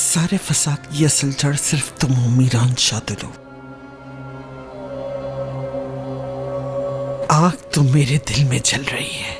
सारे फसाद की असल जड़ सिर्फ तुम हो मीरान शादिलो। आग तो मेरे दिल में जल रही है,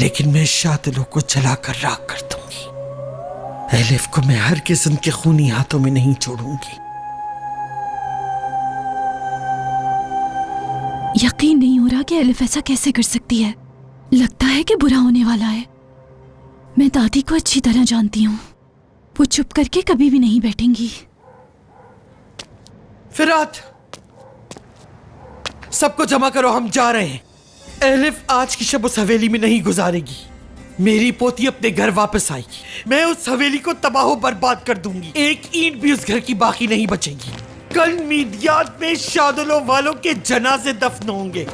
लेकिन मैं शादिलो को जलाकर राख कर दूंगी। एलिफ को मैं हरगिज़ उनके खूनी हाथों में नहीं छोड़ूंगी। यकीन नहीं हो रहा कि एलिफ ऐसा कैसे कर सकती है। लगता है कि बुरा होने वाला है। मैं दादी को अच्छी तरह जानती हूँ, वो चुप करके कभी भी नहीं बैठेंगी। फिरात, सबको जमा करो, हम जा रहे हैं। एलिफ आज की शब उस हवेली में नहीं गुजारेगी। मेरी पोती अपने घर वापस आएगी। मैं उस हवेली को तबाह बर्बाद कर दूंगी। एक ईंट भी उस घर की बाकी नहीं बचेगी। कल मीडियात में शादिलो वालों के जनाजे दफन होंगे।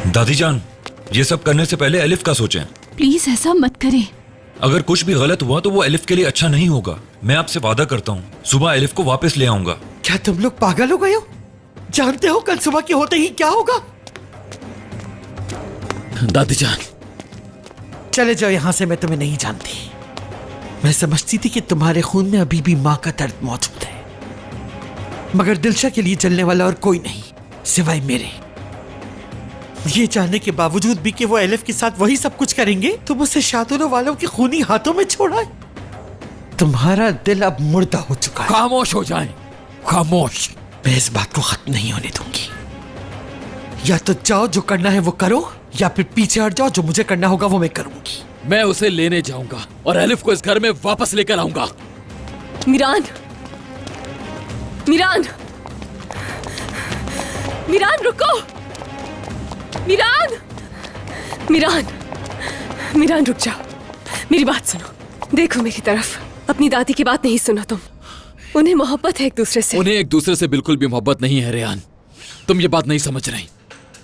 दादी जान, ये सब करने से पहले एलिफ का सोचें। प्लीज ऐसा मत करें। अगर कुछ भी गलत हुआ तो वो एलिफ के लिए अच्छा नहीं होगा। मैं आपसे वादा करता हूँ, सुबह एलिफ को वापस ले आऊंगा। क्या तुम लोग पागल हो गए हो? जानते हो कल सुबह के होते ही क्या होगा? दादी जान, चले जाओ यहां से, मैं तुम्हें नहीं जानती। मैं समझती थी कि तुम्हारे खून में अभी भी मां का दर्द मौजूद है, मगर दिलशा के लिए जलने वाला और कोई नहीं सिवाय मेरे। ये जानने के बावजूद भी कि वो एलिफ के साथ वही सब कुछ करेंगे, तुम उसे शादिलो वालों के खूनी हाथों में छोड़ा है। तुम्हारा दिल अब मुर्दा हो चुका है। खामोश हो जाएं, खामोश। मैं इस बात को खत्म नहीं होने दूंगी। या तो जाओ, जो करना है वो करो, या फिर पीछे हट जाओ, जो मुझे करना होगा वो मैं करूंगी। मैं उसे लेने जाऊंगा और एलिफ को इस घर में वापस लेकर आऊंगा। मीरान, मीरान, मीरान रुको। मीरान, मीरान, मीरान रुक जाओ, मेरी बात सुनो। देखो मेरी तरफ, अपनी दादी की बात नहीं सुना तुम। उन्हें मोहब्बत है एक दूसरे से। उन्हें एक दूसरे से बिल्कुल भी मोहब्बत नहीं है रेहान। तुम ये बात नहीं समझ रही।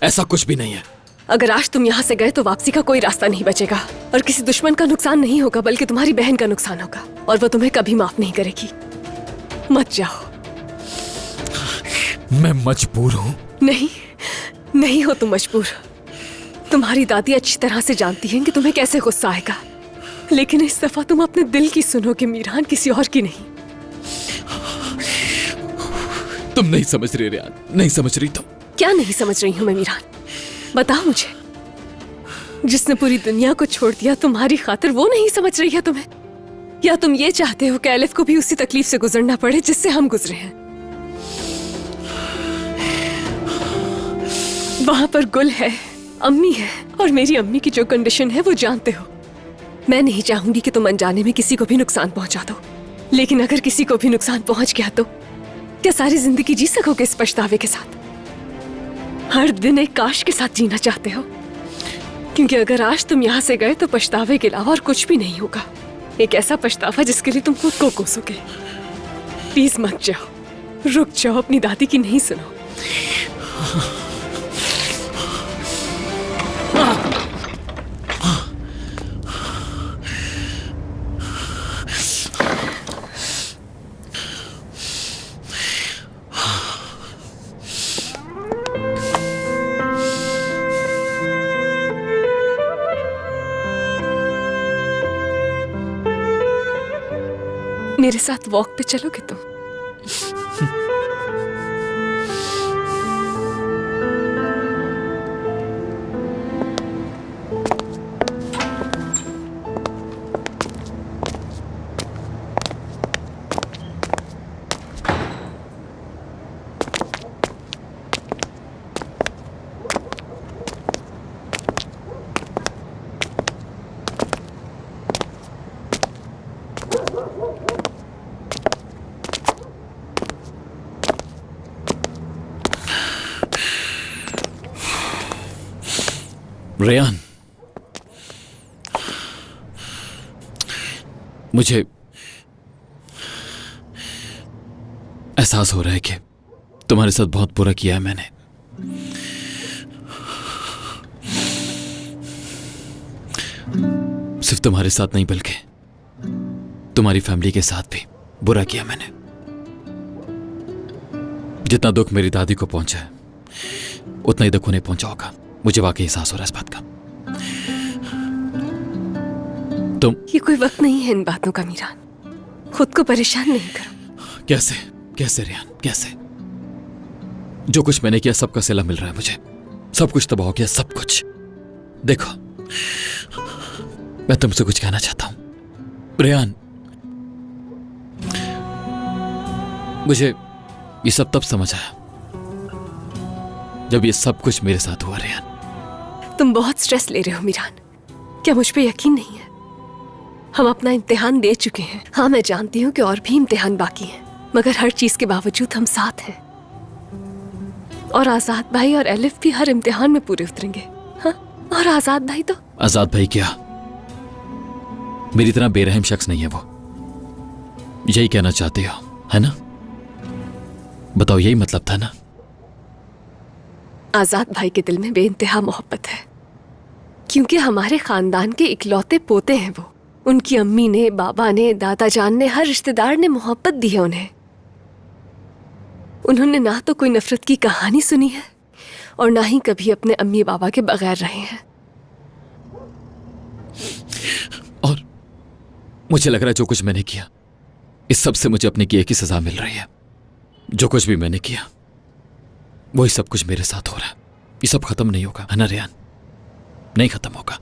ऐसा कुछ भी नहीं है। अगर आज तुम यहाँ से गए तो वापसी का कोई रास्ता नहीं बचेगा, और किसी दुश्मन का नुकसान नहीं होगा, बल्कि तुम्हारी बहन का नुकसान होगा, और वो तुम्हें कभी माफ नहीं करेगी। मत जाओ। मैं मजबूर हूँ। नहीं, नहीं हो तुम मजबूर। तुम्हारी दादी अच्छी तरह से जानती है कि तुम्हें कैसे गुस्सा आएगा, लेकिन इस दफा तुम अपने दिल की सुनोगे मीरान, किसी और की नहीं। तुम नहीं समझ रही रेहान, नहीं समझ रही तुम। क्या नहीं समझ रही हूँ मैं मीरान? बताओ मुझे। जिसने पूरी दुनिया को छोड़ दिया तुम्हारी खातिर, वो नहीं समझ रही है तुम्हें? या तुम ये चाहते हो कि एलिफ को भी उसी तकलीफ से गुजरना पड़े जिससे हम गुजरे हैं? वहां पर गुल है, अम्मी है, और मेरी अम्मी की जो कंडीशन है वो जानते हो। मैं नहीं चाहूंगी कि तुम अनजाने में किसी को भी नुकसान पहुंचा दो, लेकिन अगर किसी को भी नुकसान पहुंच गया तो क्या सारी जिंदगी जी सकोगे इस पछतावे के साथ? हर दिन एक काश के साथ जीना चाहते हो? क्योंकि अगर आज तुम यहाँ से गए तो पछतावे के अलावा और कुछ भी नहीं होगा। एक ऐसा पछतावा जिसके लिए तुम खुद को कोसोगे। प्लीज मत जाओ, रुक जाओ, अपनी दादी की नहीं सुनो। मेरे साथ वॉक पे चलोगे तुम? रेहान, मुझे एहसास हो रहा है कि तुम्हारे साथ बहुत बुरा किया है मैंने। सिर्फ तुम्हारे साथ नहीं बल्कि तुम्हारी फैमिली के साथ भी बुरा किया मैंने। जितना दुख मेरी दादी को पहुंचा है उतना ही दुख उन्हें पहुंचा होगा। मुझे वाकई एहसास हो रहा है इस बात का। तुम ये कोई वक्त नहीं है इन बातों का मीरान। खुद को परेशान नहीं करो। कैसे कैसे रेहान, कैसे? जो कुछ मैंने किया सबका सिला मिल रहा है मुझे। सब कुछ तबाह हो गया, सब कुछ। देखो, मैं तुमसे कुछ कहना चाहता हूं रेहान। मुझे ये सब तब समझ आया जब ये सब कुछ मेरे साथ हुआ रेहान। तुम बहुत स्ट्रेस ले रहे हो मीरान। क्या मुझ पे यकीन नहीं है? हम अपना इम्तिहान दे चुके हैं। हाँ, मैं जानती हूँ कि और भी इम्तिहान बाकी हैं, मगर हर चीज के बावजूद हम साथ हैं। और आजाद भाई और एलिफ भी हर इम्तिहान में पूरे उतरेंगे। हाँ, और आजाद भाई तो आजाद भाई क्या मेरी तरह बेरहम शख्स नहीं है वो? यही कहना चाहते हो, है ना? बताओ, यही मतलब था ना? आजाद भाई के दिल में बेइंतहा मोहब्बत है, क्योंकि हमारे खानदान के इकलौते पोते हैं वो। उनकी अम्मी ने, बाबा ने, दादा जान ने, हर रिश्तेदार ने मोहब्बत दी है उन्हें। उन्होंने ना तो कोई नफरत की कहानी सुनी है और ना ही कभी अपने अम्मी बाबा के बगैर रहे हैं। और मुझे लग रहा है जो कुछ मैंने किया, इस सब से मुझे अपने किए की सजा मिल रही है। जो कुछ भी मैंने किया वही सब कुछ मेरे साथ हो रहा है। ये सब खत्म नहीं होगा, है ना रेहान? नहीं खत्म होगा।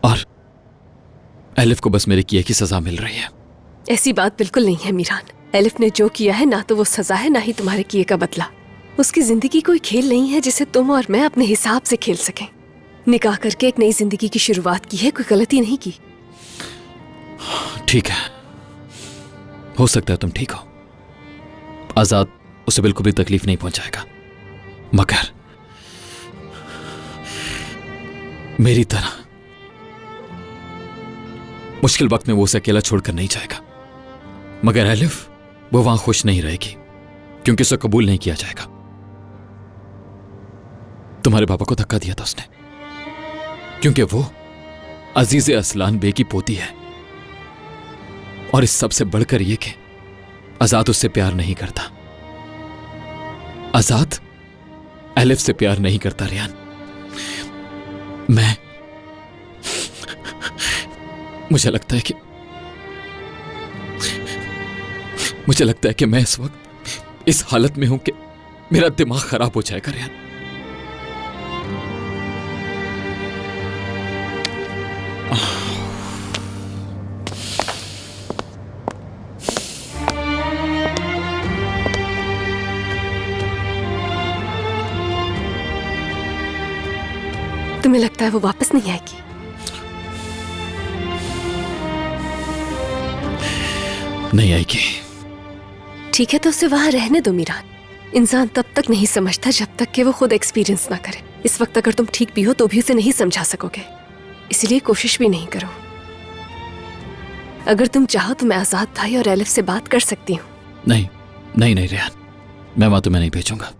और एलिफ को बस मेरे किए की सजा मिल रही है। ऐसी बात बिल्कुल नहीं है मीरान। एलिफ ने जो किया है ना तो वो सजा है, ना ही तुम्हारे किए का बदला। उसकी जिंदगी कोई खेल नहीं है जिसे तुम और मैं अपने हिसाब से खेल सकें। निकाह करके एक नई जिंदगी की शुरुआत की है, कोई गलती नहीं की। ठीक है, हो सकता है तुम ठीक हो। आजाद उसे बिल्कुल भी तकलीफ नहीं पहुंचाएगा, मगर मेरी तरह मुश्किल वक्त में वो उसे अकेला छोड़कर नहीं जाएगा। मगर एलिफ, वो वहां खुश नहीं रहेगी क्योंकि उसे कबूल नहीं किया जाएगा। तुम्हारे पापा को धक्का दिया था उसने, क्योंकि वो अजीज असलान बे की पोती है। और इस सबसे बढ़कर यह कि आजाद उससे प्यार नहीं करता। आजाद एलिफ से प्यार नहीं करता रेहान। मुझे लगता है कि मैं इस वक्त इस हालत में हूं कि मेरा दिमाग खराब हो जाएगा रेहान। तुम्हें लगता है वो वापस नहीं आएगी? नहीं आएगी। ठीक है, तो उसे वहां रहने दो मीरान। इंसान तब तक नहीं समझता जब तक कि वो खुद एक्सपीरियंस ना करे। इस वक्त अगर तुम ठीक भी हो तो भी उसे नहीं समझा सकोगे, इसलिए कोशिश भी नहीं करो। अगर तुम चाहो तो मैं आजाद भाई और एलिफ से बात कर सकती हूँ। नहीं नहीं नहीं रेहान, मैं वहां तुम्हें नहीं भेजूंगा।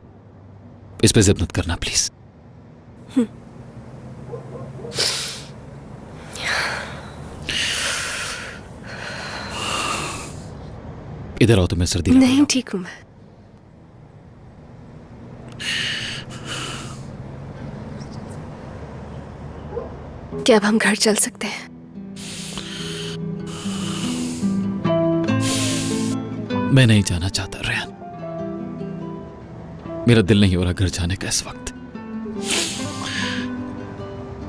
इस पे जिद मत करना प्लीज। इधर आओ, तुम्हें सर्दी लग रही है। नहीं, ठीक हूं मैं। क्या अब हम घर चल सकते हैं? मैं नहीं जाना चाहता रेहान। मेरा दिल नहीं हो रहा घर जाने का इस वक्त।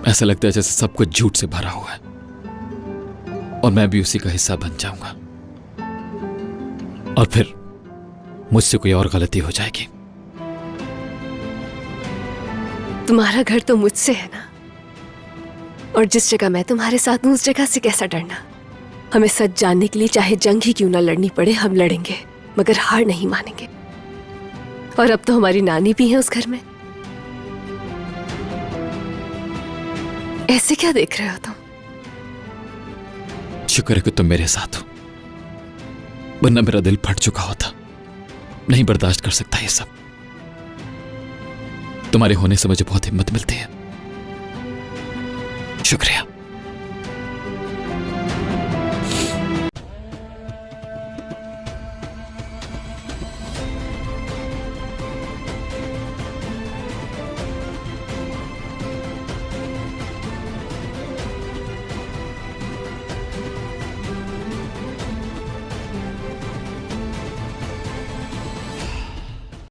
ऐसा लगता है जैसे सब कुछ झूठ से भरा हुआ है और मैं भी उसी का हिस्सा बन जाऊंगा, और फिर मुझसे कोई और गलती हो जाएगी। तुम्हारा घर तो मुझसे है ना, और जिस जगह मैं तुम्हारे साथ हूं उस जगह से कैसा डरना। हमें सच जानने के लिए चाहे जंग ही क्यों ना लड़नी पड़े, हम लड़ेंगे, मगर हार नहीं मानेंगे। और अब तो हमारी नानी भी है उस घर में। ऐसे क्या देख रहे हो तुम? शुक्र है कि तुम मेरे साथ हो, वरना मेरा दिल फट चुका होता। नहीं बर्दाश्त कर सकता ये सब। तुम्हारे होने से मुझे बहुत हिम्मत मिलती है। शुक्रिया।